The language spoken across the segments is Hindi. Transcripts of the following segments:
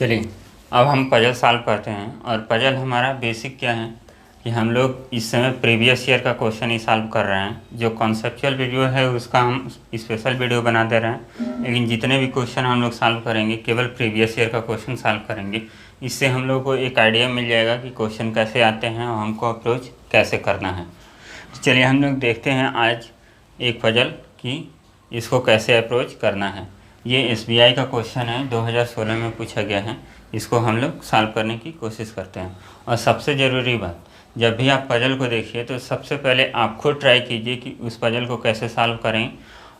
चलिए अब हम पजल सॉल्व करते हैं। और पजल हमारा बेसिक क्या है कि हम लोग इस समय प्रीवियस ईयर का क्वेश्चन ही सॉल्व कर रहे हैं। जो कॉन्सेप्चुअल वीडियो है उसका हम स्पेशल वीडियो बना दे रहे हैं, लेकिन जितने भी क्वेश्चन हम लोग सॉल्व करेंगे केवल प्रीवियस ईयर का क्वेश्चन सॉल्व करेंगे। इससे हम लोग को एक आइडिया मिल जाएगा कि क्वेश्चन कैसे आते हैं और हमको अप्रोच कैसे करना है। तो चलिए हम लोग देखते हैं आज एक पजल कि इसको कैसे अप्रोच करना है। ये SBI का क्वेश्चन है, 2016 में पूछा गया है। इसको हम लोग सॉल्व करने की कोशिश करते हैं। और सबसे ज़रूरी बात, जब भी आप पजल को देखिए तो सबसे पहले आप खुद ट्राई कीजिए कि उस पजल को कैसे सॉल्व करें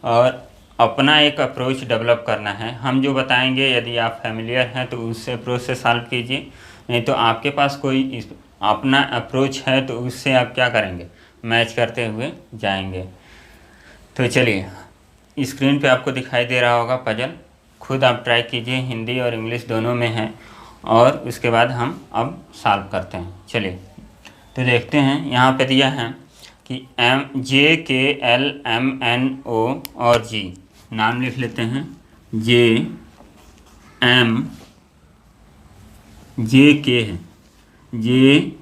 और अपना एक अप्रोच डेवलप करना है। हम जो बताएंगे यदि आप फैमिलियर हैं तो उस अप्रोच से सॉल्व कीजिए, नहीं तो आपके पास कोई अपना अप्रोच है तो उससे आप क्या करेंगे, मैच करते हुए जाएंगे। तो चलिए स्क्रीन पे आपको दिखाई दे रहा होगा पजल, खुद आप ट्राई कीजिए, हिंदी और इंग्लिश दोनों में है। और उसके बाद हम अब सॉल्व करते हैं। चलिए तो देखते हैं, यहाँ पे दिया है कि JKLMNO और G, नाम लिख लेते हैं। JK है, JKLMNOG।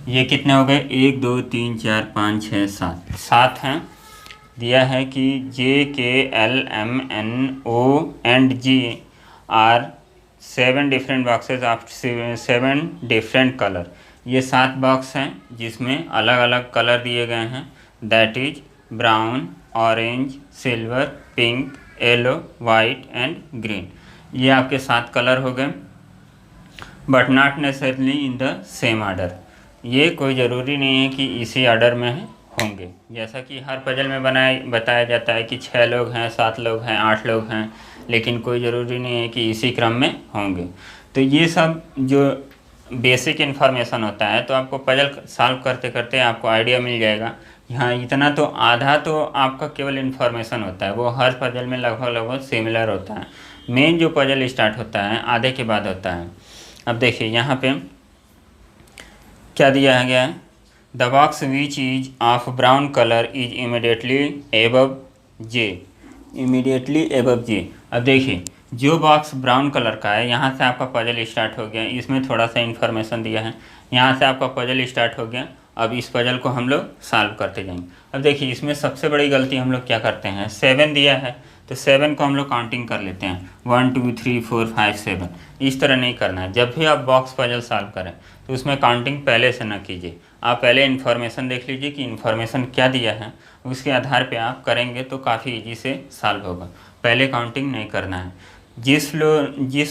ये कितने हो गए, 1 2 3 4 5 6 7 7 हैं। दिया है कि JKLMNO and G are 7 different boxes of 7 different colour. ये 7 बॉक्स हैं जिसमें अलग अलग कलर दिए गए हैं, that is brown, orange, silver, pink, yellow, white and green. ये आपके 7 कलर हो गए, but not necessarily in the same order. ये कोई ज़रूरी नहीं है कि इसी ऑर्डर में होंगे। जैसा कि हर पजल में बताया जाता है कि 6 लोग हैं, 7 लोग हैं, 8 लोग हैं, लेकिन कोई ज़रूरी नहीं है कि इसी क्रम में होंगे। तो ये सब जो बेसिक इन्फॉर्मेशन होता है, तो आपको पजल सॉल्व करते करते आपको आइडिया मिल जाएगा। यहाँ इतना तो आधा तो आपका केवल इन्फॉर्मेशन होता है, वो हर पजल में लगभग सिमिलर होता है। मेन जो पजल स्टार्ट होता है आधे के बाद होता है। अब देखिए यहाँ पे क्या दिया गया है, the box which is of brown colour is immediately above J, immediately above J। अब देखिए जो बॉक्स ब्राउन कलर का है, यहाँ से आपका पजल स्टार्ट हो गया। इसमें थोड़ा सा इन्फॉर्मेशन दिया है, यहाँ से आपका पजल स्टार्ट हो गया। अब इस पजल को हम लोग सॉल्व करते जाएंगे। अब देखिए इसमें सबसे बड़ी गलती हम लोग क्या करते हैं, 7 दिया है तो 7 को हम लोग काउंटिंग कर लेते हैं, 1 2 3 4 5 7। इस तरह नहीं करना है। जब भी आप बॉक्स पजल सॉल्व करें तो उसमें काउंटिंग पहले से ना कीजिए। आप पहले इन्फॉर्मेशन देख लीजिए कि इन्फॉर्मेशन क्या दिया है, उसके आधार पे आप करेंगे तो काफ़ी इजी से सॉल्व होगा। पहले काउंटिंग नहीं करना है। जिस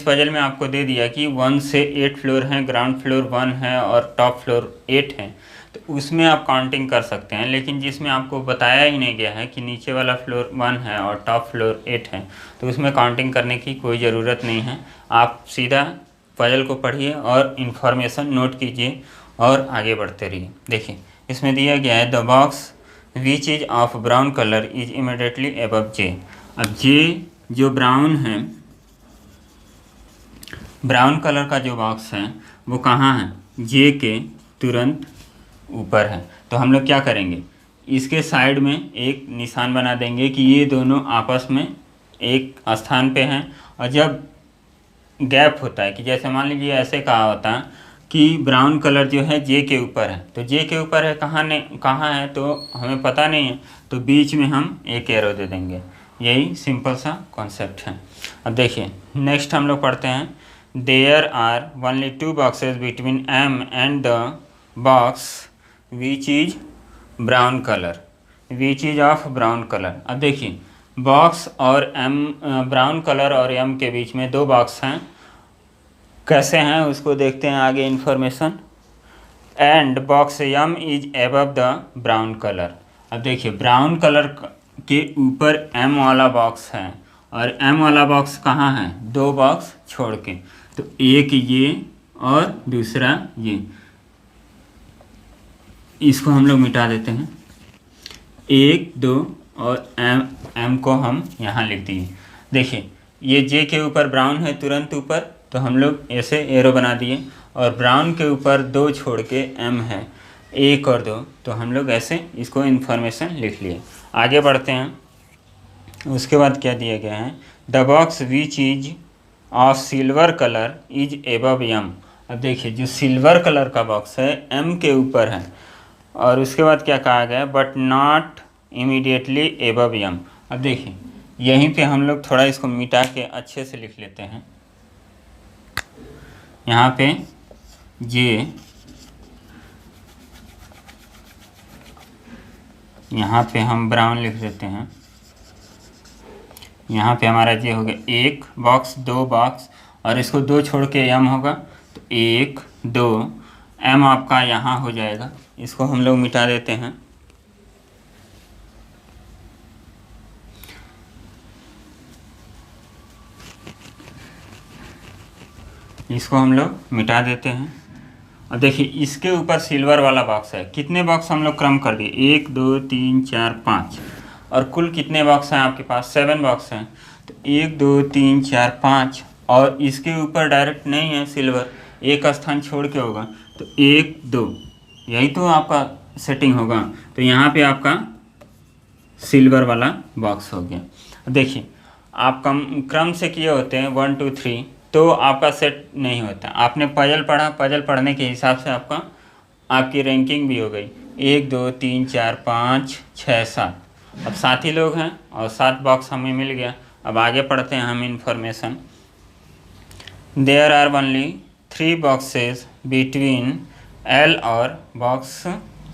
पजल में आपको दे दिया कि 1 से 8 फ्लोर हैं, ग्राउंड फ्लोर 1 है और टॉप फ्लोर 8 है, तो उसमें आप काउंटिंग कर सकते हैं। लेकिन जिसमें आपको बताया ही नहीं गया है कि नीचे वाला फ्लोर 1 है और टॉप फ्लोर 8 है, तो उसमें काउंटिंग करने की कोई ज़रूरत नहीं है। आप सीधा पजल को पढ़िए और इन्फॉर्मेशन नोट कीजिए और आगे बढ़ते रहिए। देखिए इसमें दिया गया है, the box which is of brown colour is immediately above J। अब J जो ब्राउन है, ब्राउन कलर का जो बॉक्स है वो कहाँ है, J के तुरंत ऊपर है। तो हम लोग क्या करेंगे, इसके साइड में एक निशान बना देंगे कि ये दोनों आपस में एक स्थान पे हैं। और जब गैप होता है कि जैसे मान लीजिए ऐसे कहा होता है कि ब्राउन कलर जो है J के ऊपर है, तो J के ऊपर है, कहाँ है तो हमें पता नहीं है, तो बीच में हम एक एरो दे देंगे। यही सिंपल सा कॉन्सेप्ट है। अब देखिए नेक्स्ट हम लोग पढ़ते हैं, there are only 2 boxes between M and the box which is brown colour, which is of brown colour. अब देखिए बॉक्स और ब्राउन कलर और M के बीच में 2 बॉक्स हैं। कैसे हैं उसको देखते हैं आगे information. And box M is above the brown colour. अब देखिए ब्राउन कलर के ऊपर M वाला बॉक्स है और M वाला बॉक्स कहाँ है, 2 बॉक्स छोड़ के, तो एक ये और दूसरा ये। इसको हम लोग मिटा देते हैं, 1 2 और M को हम यहाँ लिख दिए। देखिए ये J के ऊपर ब्राउन है तुरंत ऊपर, तो हम लोग ऐसे एरो बना दिए। और ब्राउन के ऊपर 2 छोड़ के M है, 1 और 2, तो हम लोग ऐसे इसको इन्फॉर्मेशन लिख लिए। आगे बढ़ते हैं। उसके बाद क्या दिया गया है, the box which is of silver colour is above M. अब देखिए जो सिल्वर कलर का बॉक्स है एम के ऊपर है, और उसके बाद क्या कहा गया, but not immediately above M. अब देखिए यहीं पे हम लोग थोड़ा इसको मिटा के अच्छे से लिख लेते हैं। यहाँ पे जे, यहाँ पे हम ब्राउन लिख देते हैं। यहाँ पे हमारा जे हो गया 1 बॉक्स 2 बॉक्स, और इसको 2 छोड़ के एम होगा, तो 1 2 एम आपका यहाँ हो जाएगा। इसको हम लोग मिटा देते हैं। इसको हम लोग मिटा देते हैं। अब देखिए इसके ऊपर सिल्वर वाला बॉक्स है। कितने बॉक्स हम लोग क्रम कर दिए, 1 2 3 4 5, और कुल कितने बॉक्स हैं आपके पास, 7 बॉक्स हैं। तो 1 2 3 4 5, और इसके ऊपर डायरेक्ट नहीं है सिल्वर, एक स्थान छोड़ के होगा, तो 1 2, यही तो आपका सेटिंग होगा। तो यहाँ पे आपका सिल्वर वाला बॉक्स हो गया। देखिए आप क्रम से किए होते हैं 1 2 3, तो आपका सेट नहीं होता। आपने पजल पढ़ा, पजल पढ़ने के हिसाब से आपकी रैंकिंग भी हो गई, 1 2 3 4 5 6 7। अब 7 ही लोग हैं और 7 बॉक्स हमें मिल गया। अब आगे पढ़ते हैं हम information. There are only 3 boxes between L और बॉक्स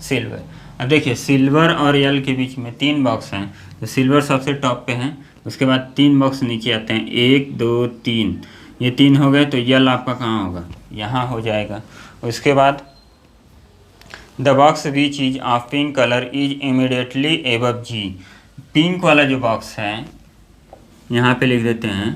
सिल्वर। अब देखिए सिल्वर और एल के बीच में 3 बॉक्स हैं, तो सिल्वर सबसे टॉप पे है, उसके बाद 3 बॉक्स नीचे आते हैं, 1 2 3, ये 3 हो गए। तो यल आपका कहाँ होगा, यहाँ हो जाएगा। उसके बाद the box which is of pink colour is immediately above G. Pink वाला जो बॉक्स है यहाँ पे लिख देते हैं,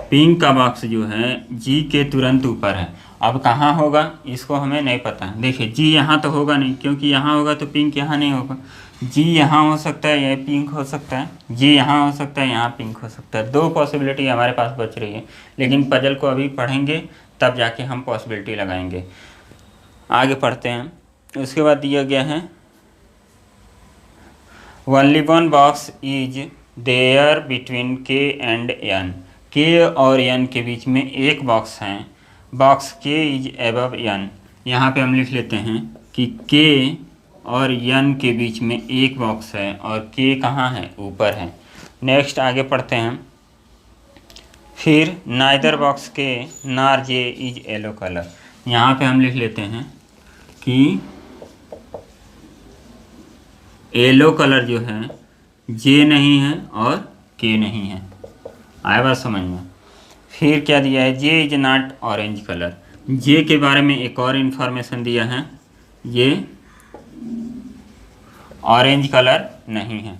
पिंक का बॉक्स जो है जी के तुरंत ऊपर है। अब कहाँ होगा इसको हमें नहीं पता। देखिए जी यहाँ तो होगा नहीं, क्योंकि यहाँ होगा तो पिंक यहाँ नहीं होगा। जी यहाँ हो सकता है, यह पिंक हो सकता है, जी यहाँ हो सकता है, यहाँ पिंक हो सकता है। 2 पॉसिबिलिटी हमारे पास बच रही है, लेकिन पजल को अभी पढ़ेंगे तब जाके हम पॉसिबिलिटी लगाएंगे। आगे पढ़ते हैं। उसके बाद दिया गया है only 1 box is there between K and N. K और एन के बीच में एक बॉक्स है, बॉक्स के इज एबव एन। यहाँ पे हम लिख लेते हैं कि के और एन के बीच में एक बॉक्स है, और के कहाँ है, ऊपर है। नेक्स्ट आगे पढ़ते हैं। फिर नाइदर बॉक्स के नार जे इज येलो कलर। यहाँ पे हम लिख लेते हैं कि येलो कलर जो है जे नहीं है और के नहीं है। आया बात समझ में। फिर क्या दिया है, जे इज नॉट ऑरेंज कलर। जे के बारे में एक और इन्फॉर्मेशन दिया है, ये ऑरेंज कलर नहीं है।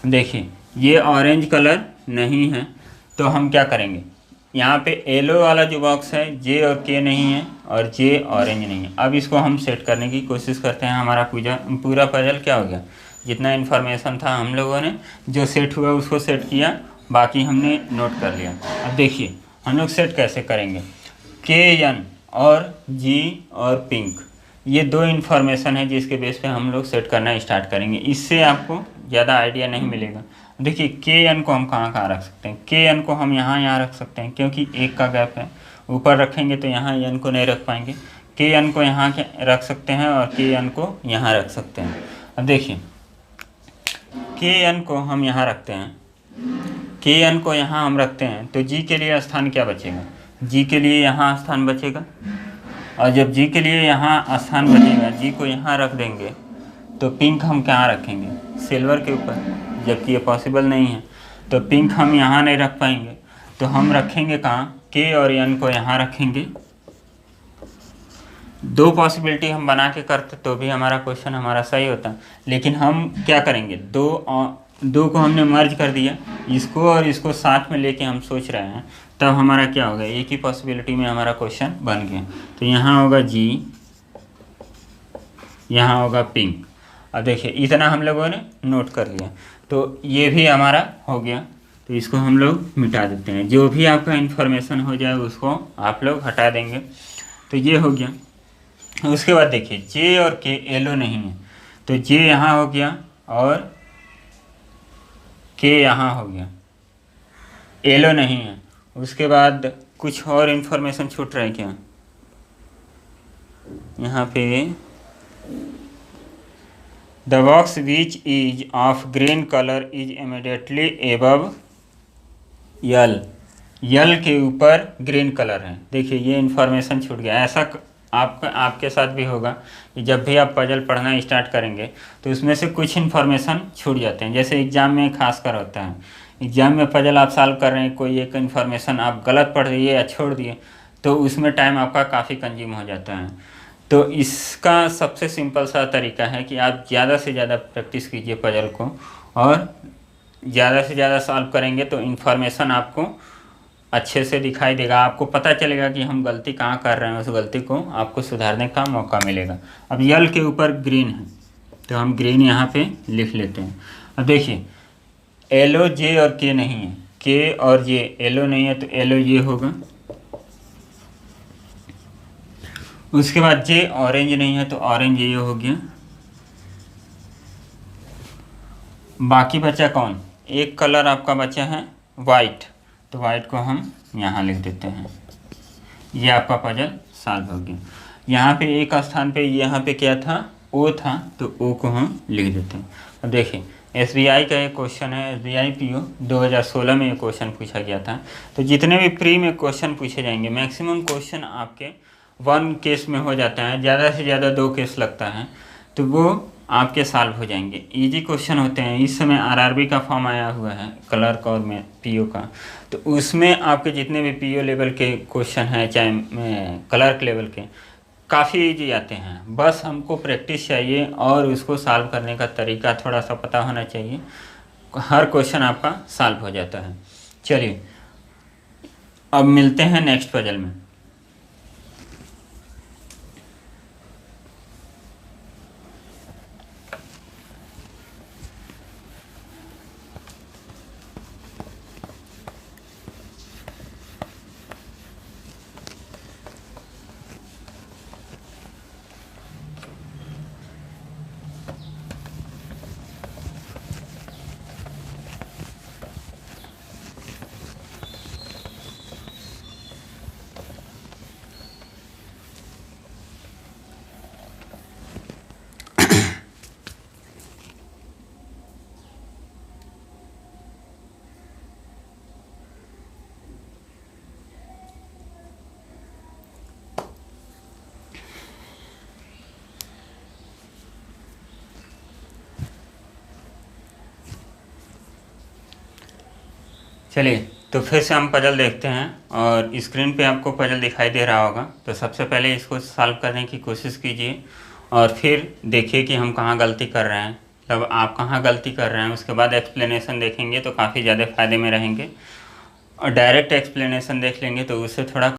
देखिए ये ऑरेंज कलर नहीं है, तो हम क्या करेंगे, यहाँ पे येलो वाला जो बॉक्स है जे और के नहीं है, और जे ऑरेंज नहीं है। अब इसको हम सेट करने की कोशिश करते हैं। हमारा पूरा पजल क्या हो गया, जितना इन्फॉर्मेशन था हम लोगों ने जो सेट हुआ उसको सेट किया, बाकी हमने नोट कर लिया। अब देखिए हम लोग सेट कैसे करेंगे। के एन और जी और पिंक, ये 2 इन्फॉर्मेशन है जिसके बेस पे हम लोग सेट करना स्टार्ट करेंगे। इससे आपको ज़्यादा आइडिया नहीं मिलेगा। देखिए के एन को हम कहाँ रख सकते हैं, के एन को हम यहाँ रख सकते हैं, क्योंकि एक का गैप है। ऊपर रखेंगे तो यहाँ एन को नहीं रख पाएंगे। के एन को यहाँ रख सकते हैं, और के एन को यहाँ रख सकते हैं। अब देखिए के एन को हम यहाँ रखते हैं, के एन को यहाँ हम रखते हैं, तो जी के लिए स्थान क्या बचेगा, जी के लिए यहाँ स्थान बचेगा। और जब जी के लिए यहाँ स्थान बचेगा, जी को यहाँ रख देंगे, तो पिंक हम कहाँ रखेंगे, सिल्वर के ऊपर, जबकि ये पॉसिबल नहीं है। तो पिंक हम यहाँ नहीं रख पाएंगे, तो हम रखेंगे कहाँ, के और एन को यहाँ रखेंगे। 2 पॉसिबिलिटी हम बना के करते तो भी हमारा क्वेश्चन हमारा सही होता, लेकिन हम क्या करेंगे, 2 को हमने मर्ज कर दिया, इसको और इसको साथ में लेके हम सोच रहे हैं, तब हमारा क्या होगा, एक ही पॉसिबिलिटी में हमारा क्वेश्चन बन गया। तो यहाँ होगा जी, यहाँ होगा पिंक। अब देखिए इतना हम लोगों ने नोट कर लिया, तो ये भी हमारा हो गया। तो इसको हम लोग मिटा देते हैं, जो भी आपका इन्फॉर्मेशन हो जाए उसको आप लोग हटा देंगे। तो ये हो गया। उसके बाद देखिए जे और के येलो नहीं है, तो जे यहाँ हो गया और के यहाँ हो गया, येलो नहीं है। उसके बाद कुछ और इन्फॉर्मेशन छूट रहा है क्या यहाँ पे? The box which is of green colour is immediately above yellow, yellow के ऊपर ग्रीन कलर है। देखिए ये इन्फॉर्मेशन छूट गया। ऐसा आपके साथ भी होगा कि जब भी आप पजल पढ़ना स्टार्ट करेंगे तो उसमें से कुछ इन्फॉर्मेशन छूट जाते हैं। जैसे एग्ज़ाम में खास कर होता है, एग्ज़ाम में पजल आप सॉल्व कर रहे हैं, कोई एक इन्फॉर्मेशन आप गलत पढ़ दिए या छोड़ दिए तो उसमें टाइम आपका काफ़ी कंज्यूम हो जाता है। तो इसका सबसे सिंपल सा तरीका है कि आप ज़्यादा से ज़्यादा प्रैक्टिस कीजिए पजल को, और ज़्यादा से ज़्यादा सॉल्व करेंगे तो इन्फॉर्मेशन आपको अच्छे से दिखाई देगा। आपको पता चलेगा कि हम गलती कहाँ कर रहे हैं, उस गलती को आपको सुधारने का मौका मिलेगा। अब यल के ऊपर ग्रीन है तो हम ग्रीन यहाँ पे लिख लेते हैं। अब देखिए येलो जे और के नहीं है, के और जे येलो नहीं है तो येलो ये होगा। उसके बाद जे ऑरेंज नहीं है तो ऑरेंज ये हो गया। बाकी बचा कौन? एक कलर आपका बचा है वाइट, तो वाइट को हम यहाँ लिख देते हैं। ये आपका पजल सॉल्व हो गया। यहाँ पे एक स्थान पे यहाँ पे क्या था? ओ था, तो ओ को हम लिख देते हैं। अब देखिए एसबीआई का एक क्वेश्चन है, एसबीआई पीओ 2016 में ये क्वेश्चन पूछा गया था। तो जितने भी प्री में क्वेश्चन पूछे जाएंगे मैक्सिमम क्वेश्चन आपके 1 केस में हो जाता है, ज़्यादा से ज़्यादा 2 केस लगता है, तो वो आपके सॉल्व हो जाएंगे। इजी क्वेश्चन होते हैं। इस समय आरआरबी का फॉर्म आया हुआ है क्लर्क और में पीओ का, तो उसमें आपके जितने भी पीओ लेवल के क्वेश्चन हैं चाहे क्लर्क लेवल के, काफ़ी इजी आते हैं। बस हमको प्रैक्टिस चाहिए और उसको सॉल्व करने का तरीका थोड़ा सा पता होना चाहिए, हर क्वेश्चन आपका सॉल्व हो जाता है। चलिए अब मिलते हैं नेक्स्ट पजल में। चलिए तो फिर से हम पजल देखते हैं, और स्क्रीन पे आपको पजल दिखाई दे रहा होगा। तो सबसे पहले इसको सॉल्व करने की कोशिश कीजिए और फिर देखिए कि हम कहाँ गलती कर रहे हैं, मतलब आप कहाँ गलती कर रहे हैं। उसके बाद एक्सप्लेनेशन देखेंगे तो काफ़ी ज़्यादा फ़ायदे में रहेंगे, और डायरेक्ट एक्सप्लेनेशन देख लेंगे तो उससे थोड़ा